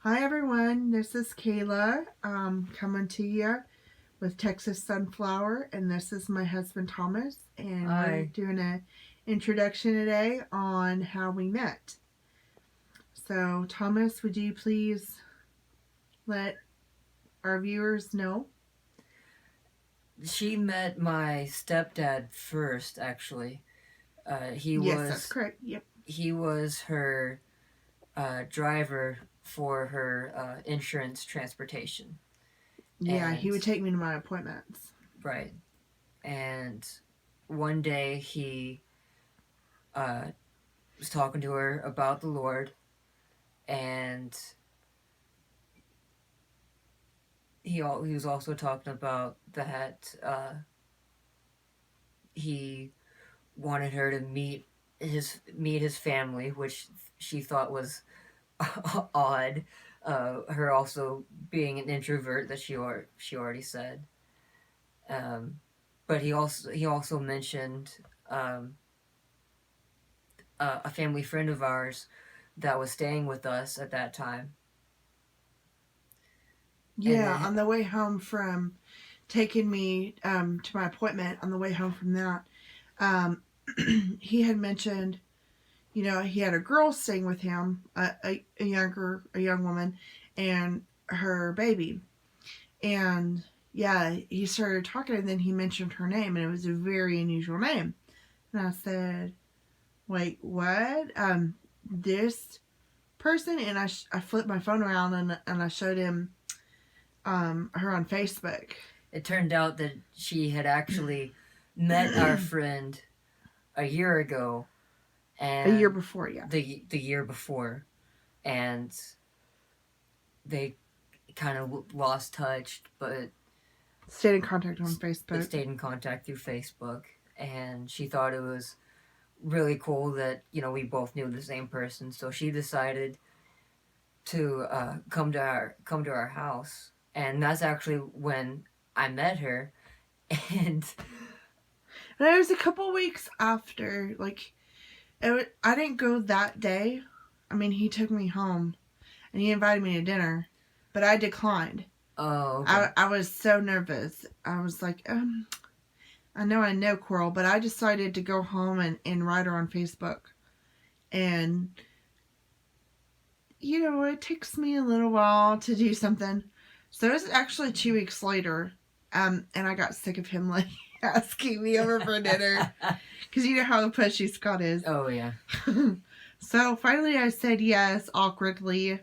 Hi everyone, this is Kayla coming to you with Texas Sunflower, and this is my husband Thomas, and we're Hi. doing an introduction today on how we met. So, Thomas, would you please let our viewers know? She met my stepdad first, actually. Uh, he Yes, that's was correct. Yep. he was her driver for her insurance transportation, Yeah, he and would take me to my appointments. right. And one day he uh, was talking to her about the Lord, and he was also talking about that he wanted her to meet his family, which she thought was odd. Her also being an introvert that she already said. Um, but he also mentioned um, a family friend of ours that was staying with us at that time, and Yeah, then on the way home from taking me to my appointment, on the way home from that, um, he had mentioned he had a girl staying with him, a young woman, and her baby. And yeah, he started talking, and then he mentioned her name, and it was a very unusual name. And I said, "Wait, what? This person?" And I flipped my phone around and I showed him her on Facebook. it turned out that she had actually met our friend a year ago, A year and before, yeah. the year before, and they kind of lost touch, but Stayed in contact on they Facebook. stayed in contact through Facebook, and she thought it was really cool that we both knew the same person. So she decided to come to our house, and that's actually when I met her. And And it was a couple weeks after, I didn't go that day. I mean, he took me home and he invited me to dinner, but I declined. oh, okay. I was so nervous. I was like, I know Coral, but I decided to go home and write her on Facebook. And, it takes me a little while to do something. So it was actually 2 weeks later, and I got sick of him, like, asking me over for dinner. Because you know how pushy Scott is. Oh yeah. So finally I said yes, awkwardly.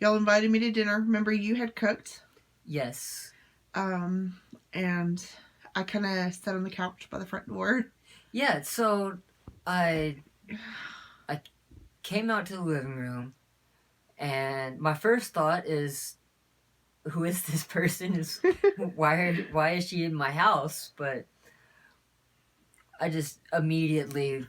Y'all invited me to dinner. Remember, you had cooked? Yes. Um, and I kind of sat on the couch by the front door. Yeah. So I I came out to the living room, and my first thought is, who is this person? Is why is she in my house? But I just immediately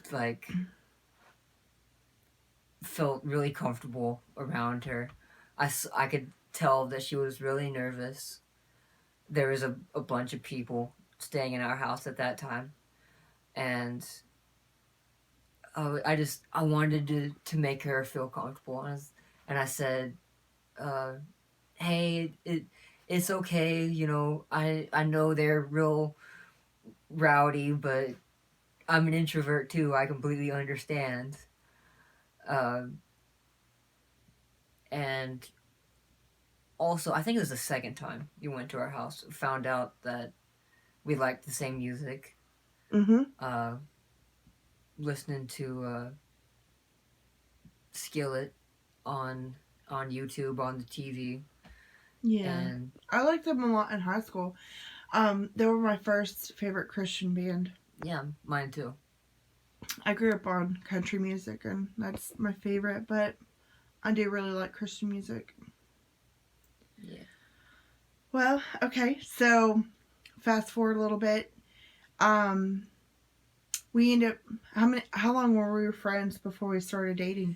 felt really comfortable around her. I could tell that she was really nervous. There was a bunch of people staying in our house at that time, and I wanted to make her feel comfortable, and I said, uh, "Hey, it's okay. I know they're real rowdy, but I'm an introvert too. I completely understand." Um, and also, I think it was the second time you went to our house, found out that we liked the same music. Mm-hmm. Uh, Listening to Skillet on YouTube on the TV, Yeah. and I liked them a lot in high school. They were my first favorite Christian band. yeah, mine too. I grew up on country music, and that's my favorite, but I do really like Christian music. Yeah. Well, okay, so fast forward a little bit. Um, we end up how long were we friends before we started dating?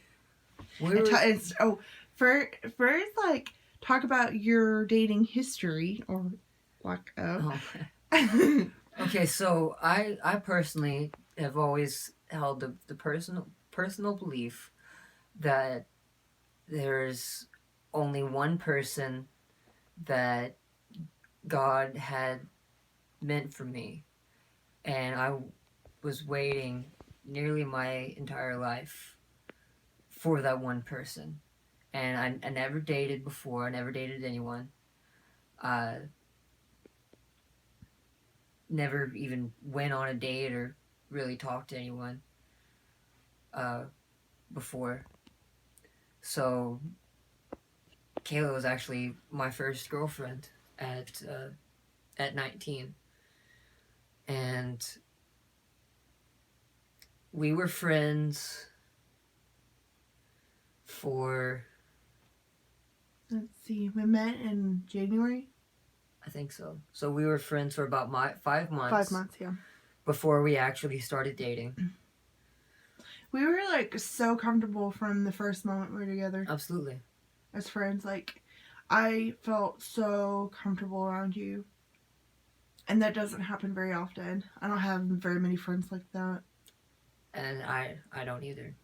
We And were first, like, talk about your dating history or lack of. oh, okay. So I personally have always held the personal belief that there's only one person that God had meant for me, and I was waiting nearly my entire life for that one person. And I never dated before. I never dated anyone. I never even went on a date or really talked to anyone uh, before. So Kayla was actually my first girlfriend at 19, and we were friends for, Let's see. We met in January. I think so. So we were friends for about 5 months. 5 months, yeah. Before we actually started dating. We were like so comfortable from the first moment we were together. Absolutely. As friends, like I felt so comfortable around you. And that doesn't happen very often. I don't have very many friends like that. And I don't either.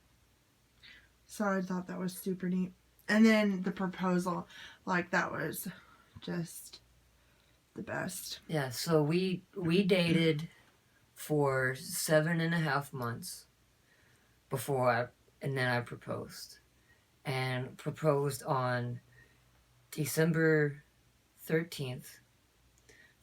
So I thought that was super neat. And then the proposal, like that was just the best. Yeah, so we dated for 7.5 months and then I proposed. And proposed on December 13th.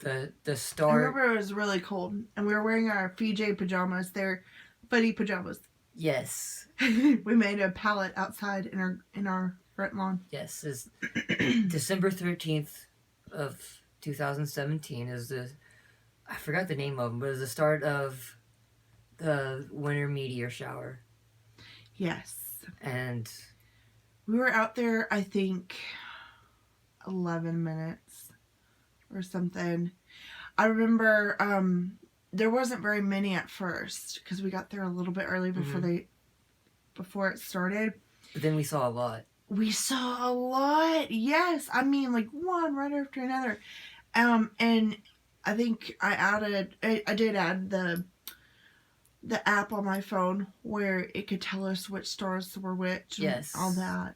The I start. remember it was really cold, and we were wearing our Fiji pajamas. They're footy pajamas. Yes. We made a pallet outside in our front lawn. Yes, is December 13th of 2017 is I forgot the name of them, but it was the start of the winter meteor shower. Yes. And we were out there, I think, 11 minutes or something. I remember there wasn't very many at first because we got there a little bit early before it started. But then we saw a lot. We saw a lot. Yes. I mean, like one right after another. And I think I did add the app on my phone where it could tell us which stars were which and Yes. all that.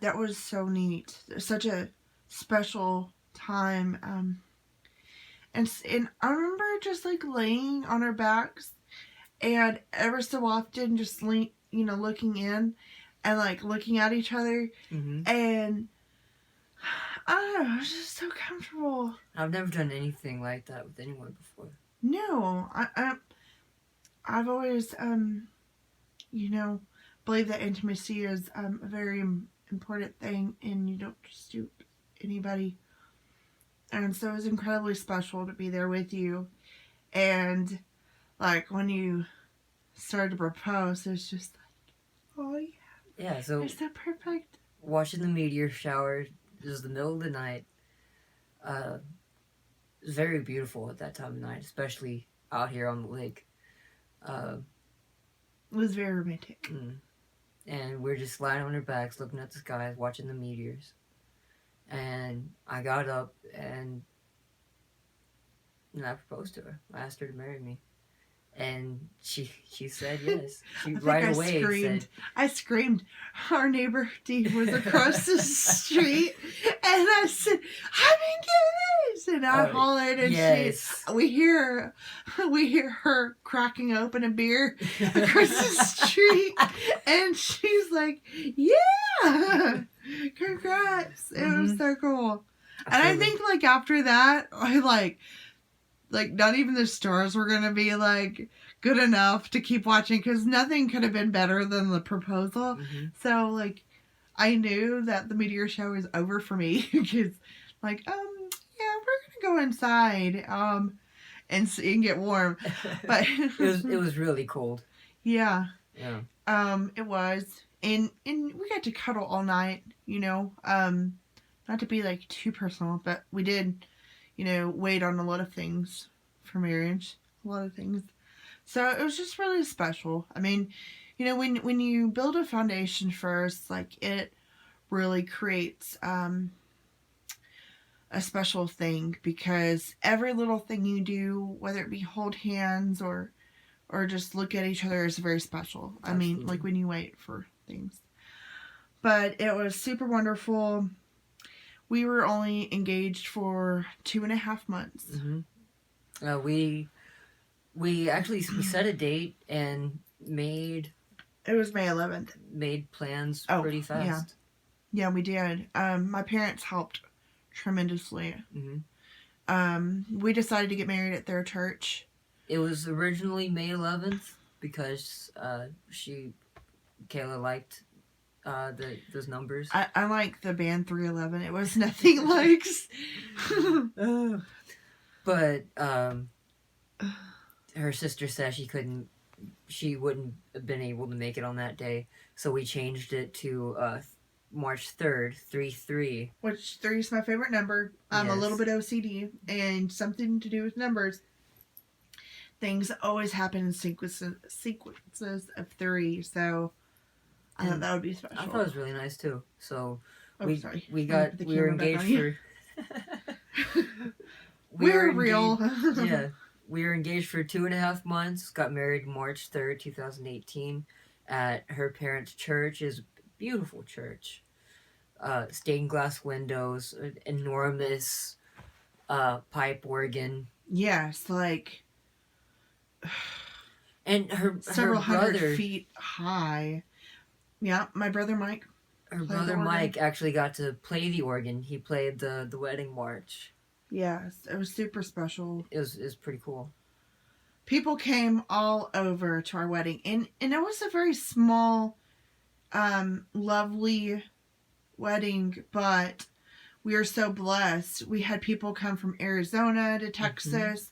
That was so neat. Such a special time. And I remember just like laying on our backs and ever so often just looking in and like looking at each other. Mm-hmm. And I don't know, it was just so comfortable. I've never done anything like that with anyone before. No, I've always, believe that intimacy is a very important thing, and you don't just do anybody. And so it was incredibly special to be there with you. And like when you started to propose, it's just like, oh yeah. Yeah, so it's so perfect. Watching the meteor shower, it was the middle of the night. It was very beautiful at that time of night, especially out here on the lake. It was very romantic. And we're just lying on our backs, looking at the sky, watching the meteors. And I got up and I proposed to her. I asked her to marry me. And she said yes. She right away said, I screamed. Our neighbor Dee was across the street, and I said, "I'm engaged!" And I hollered, and yes. we hear her cracking open a beer across the street, and she's like, "Yeah, congrats!" It was so cool. And I think like after that, I like not even the stars were gonna be like good enough to keep watching, because nothing could have been better than the proposal. So like I knew that the meteor show was over for me, because like yeah, we're gonna go inside and see and get warm. But it was really cold. Yeah. It was, and we got to cuddle all night, not to be like too personal, but we did wait on a lot of things for marriage, a lot of things. So it was just really special. I mean, when you build a foundation first, like it really creates a special thing, because every little thing you do, whether it be hold hands or just look at each other, is very special. Absolutely. I mean, like when you wait for things. But it was super wonderful. We were only engaged for 2.5 months. Mm-hmm. We actually we set a date and made It was May 11th. Made plans Oh, pretty fast. Yeah, we did. My parents helped tremendously. We decided to get married at their church. It was originally May 11th because Kayla liked those numbers. I like the band 311. It was nothing like. But her sister said she wouldn't have been able to make it on that day, so we changed it to March 3rd, 3-3. Which 3 is my favorite number. I'm a little bit OCD, and something to do with numbers. Things always happen in sequences of 3, so I thought that would be special. I thought it was really nice too. So we were engaged for. We're real. Yeah, we were engaged for 2.5 months. Got married March 3rd, 2018, at her parents' church. Is a beautiful church. Stained glass windows, enormous pipe organ. Yes, like. And several her brother, 100 feet high. Yeah, my brother Mike. Her brother Mike actually got to play the organ. He played the wedding march. Yes, it was super special. It was pretty cool. People came all over to our wedding, and it was a very small, lovely wedding, but we are so blessed. We had people come from Arizona to Texas.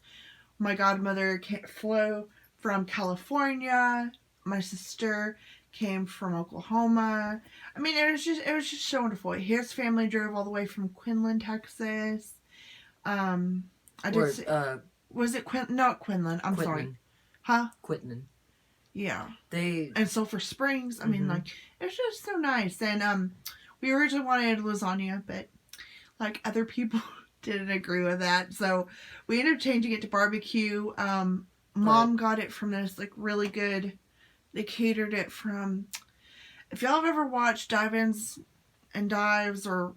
My godmother flew from California. My sister came from Oklahoma. I mean, it was just so wonderful. His family drove all the way from Quinlan, Texas. Was it not Quinlan? I'm sorry. Huh? Quitman. Yeah. And Sulphur Springs. I mean, like, it was just so nice. And we originally wanted lasagna, but like other people didn't agree with that, so we ended up changing it to barbecue. Mom got it from this like really good. They catered it from. If y'all have ever watched Dive-Ins and Dives, or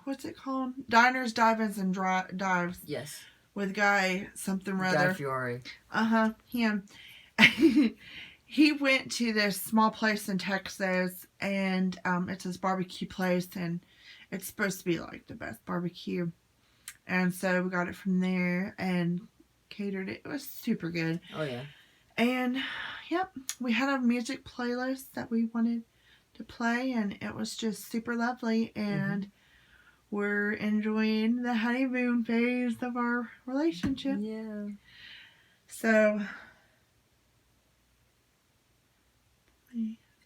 what's it called? Diners, Dive-Ins, and Dives. Yes. With Guy something or other. Guy Fieri. Him. He went to this small place in Texas, and it's his barbecue place, and it's supposed to be like the best barbecue. And so we got it from there and catered it. It was super good. Oh, yeah. And, yep, we had a music playlist that we wanted to play, and it was just super lovely. And we're enjoying the honeymoon phase of our relationship. Yeah. So.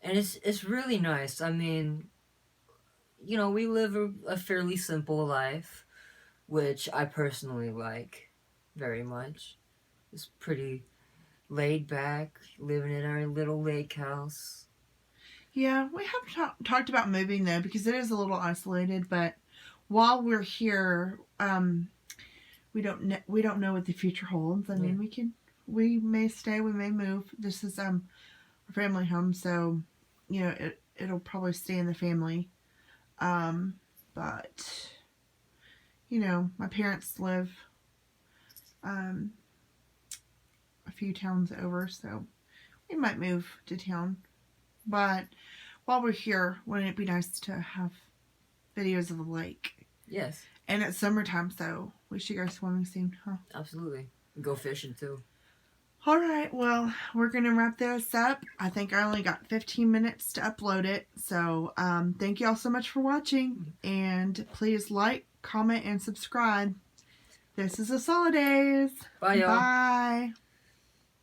And it's really nice. I mean, you know, we live a fairly simple life, which I personally like very much. It's pretty laid back, living in our little lake house. Yeah, we have talked about moving though, because it is a little isolated. But while we're here, we don't know what the future holds. I mean, we may stay, we may move. This is our family home, so you know it'll probably stay in the family. But you know, my parents live a few towns over, so we might move to town. But while we're here, wouldn't it be nice to have videos of the lake? Yes. And it's summertime, so we should go swimming soon, huh? Absolutely. Go fishing too. All right, well, we're going to wrap this up. I think I only got 15 minutes to upload it. So thank you all so much for watching. And please like, comment, and subscribe. This is the Solidays. Bye, y'all. Bye.